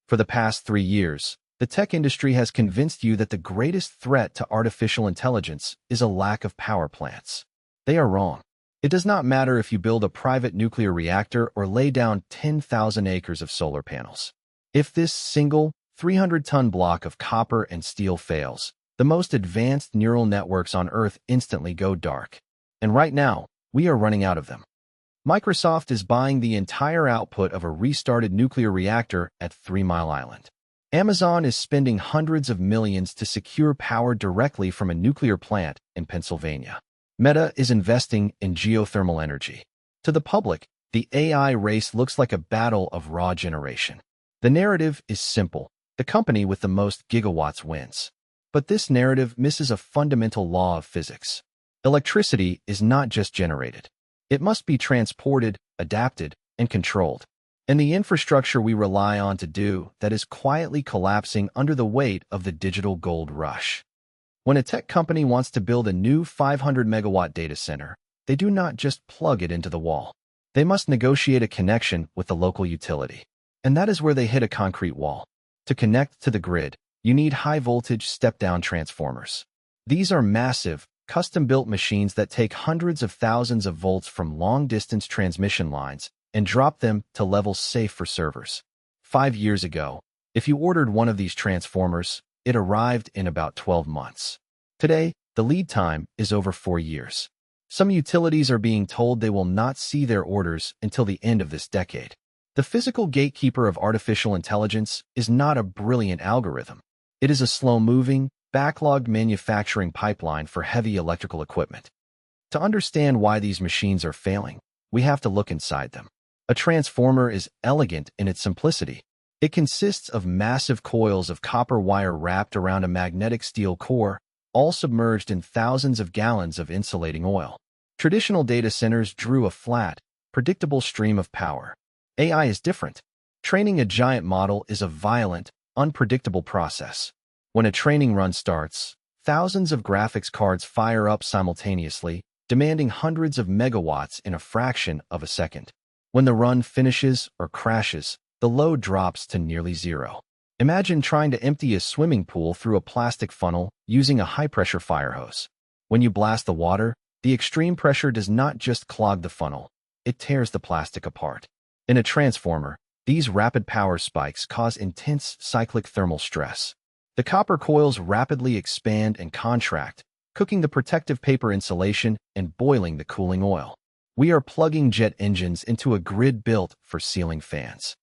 For the past 3 years, the tech industry has convinced you that the greatest threat to artificial intelligence is a lack of power plants. They are wrong. It does not matter if you build a private nuclear reactor or lay down 10,000 acres of solar panels. If this single 300-ton block of copper and steel fails, the most advanced neural networks on Earth instantly go dark. And right now, we are running out of them. Microsoft is buying the entire output of a restarted nuclear reactor at 3 Mile Island. Amazon is spending hundreds of millions to secure power directly from a nuclear plant in Pennsylvania. Meta is investing in geothermal energy. To the public, the AI race looks like a battle of raw generation. The narrative is simple. The company with the most gigawatts wins. But this narrative misses a fundamental law of physics. Electricity is not just generated. It must be transported, adapted, and controlled. And the infrastructure we rely on to do that is quietly collapsing under the weight of the digital gold rush. When a tech company wants to build a new 500-megawatt data center, they do not just plug it into the wall. They must negotiate a connection with the local utility. And that is where they hit a concrete wall. To connect to the grid, you need high-voltage step-down transformers. These are massive, custom-built machines that take hundreds of thousands of volts from long-distance transmission lines and drop them to levels safe for servers. 5 years ago, if you ordered one of these transformers, it arrived in about 12 months. Today, the lead time is over 4 years. Some utilities are being told they will not see their orders until the end of this decade. The physical gatekeeper of artificial intelligence is not a brilliant algorithm. It is a slow-moving, backlogged manufacturing pipeline for heavy electrical equipment. To understand why these machines are failing, we have to look inside them. A transformer is elegant in its simplicity. It consists of massive coils of copper wire wrapped around a magnetic steel core, all submerged in thousands of gallons of insulating oil. Traditional data centers drew a flat, predictable stream of power. AI is different. Training a giant model is a violent, unpredictable process. When a training run starts, thousands of graphics cards fire up simultaneously, demanding hundreds of megawatts in a fraction of a second. When the run finishes or crashes, the load drops to nearly zero. Imagine trying to empty a swimming pool through a plastic funnel using a high-pressure fire hose. When you blast the water, the extreme pressure does not just clog the funnel, it tears the plastic apart. In a transformer, these rapid power spikes cause intense cyclic thermal stress. The copper coils rapidly expand and contract, cooking the protective paper insulation and boiling the cooling oil. We are plugging jet engines into a grid built for ceiling fans.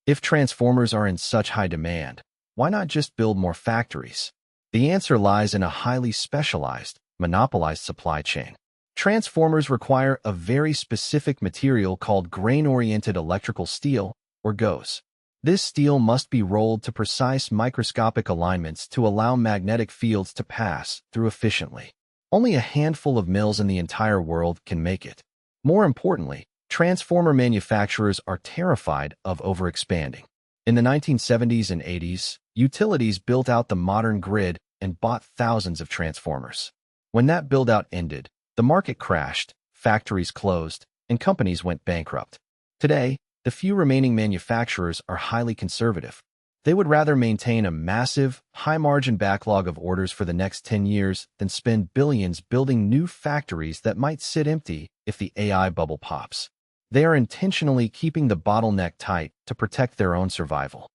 If transformers are in such high demand, why not just build more factories? The answer lies in a highly specialized, monopolized supply chain. Transformers require a very specific material called grain-oriented electrical steel, or GOES. This steel must be rolled to precise microscopic alignments to allow magnetic fields to pass through efficiently. Only a handful of mills in the entire world can make it. More importantly, transformer manufacturers are terrified of overexpanding. In the 1970s and 80s, utilities built out the modern grid and bought thousands of transformers. When that build-out ended, the market crashed, factories closed, and companies went bankrupt. Today, the few remaining manufacturers are highly conservative. They would rather maintain a massive, high-margin backlog of orders for the next 10 years than spend billions building new factories that might sit empty if the AI bubble pops. They are intentionally keeping the bottleneck tight to protect their own survival.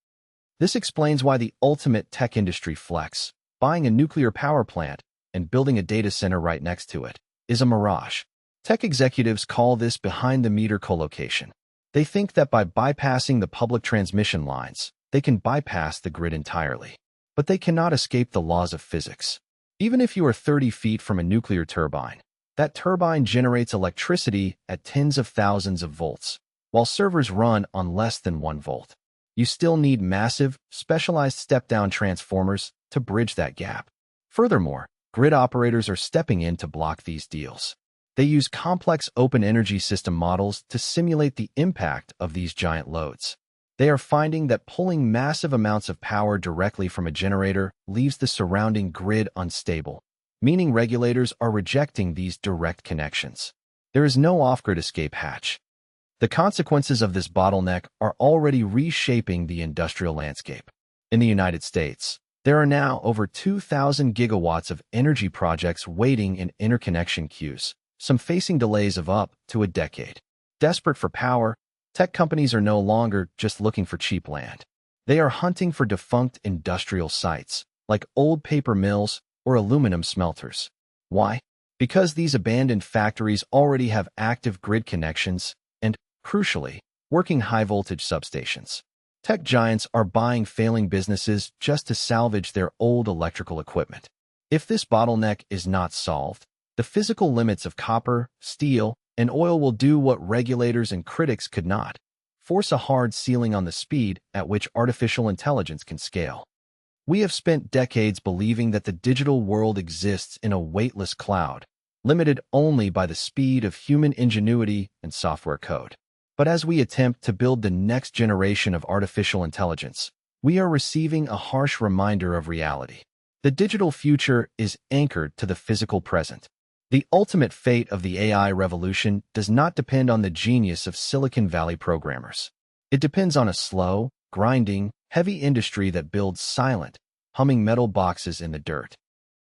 This explains why the ultimate tech industry flex, buying a nuclear power plant and building a data center right next to it, is a mirage. Tech executives call this behind-the-meter colocation. They think that by bypassing the public transmission lines, they can bypass the grid entirely. But they cannot escape the laws of physics. Even if you are 30 feet from a nuclear turbine, that turbine generates electricity at tens of thousands of volts, while servers run on less than 1 volt. You still need massive, specialized step-down transformers to bridge that gap. Furthermore, grid operators are stepping in to block these deals. They use complex open energy system models to simulate the impact of these giant loads. They are finding that pulling massive amounts of power directly from a generator leaves the surrounding grid unstable, meaning regulators are rejecting these direct connections. There is no off-grid escape hatch. The consequences of this bottleneck are already reshaping the industrial landscape. In the United States, there are now over 2,000 gigawatts of energy projects waiting in interconnection queues, some facing delays of up to a decade. Desperate for power, tech companies are no longer just looking for cheap land. They are hunting for defunct industrial sites, like old paper mills or aluminum smelters. Why? Because these abandoned factories already have active grid connections and, crucially, working high-voltage substations. Tech giants are buying failing businesses just to salvage their old electrical equipment. If this bottleneck is not solved, the physical limits of copper, steel, and oil will do what regulators and critics could not: force a hard ceiling on the speed at which artificial intelligence can scale. We have spent decades believing that the digital world exists in a weightless cloud, limited only by the speed of human ingenuity and software code. But as we attempt to build the next generation of artificial intelligence, we are receiving a harsh reminder of reality. The digital future is anchored to the physical present. The ultimate fate of the AI revolution does not depend on the genius of Silicon Valley programmers. It depends on a slow, grinding, heavy industry that builds silent, humming metal boxes in the dirt.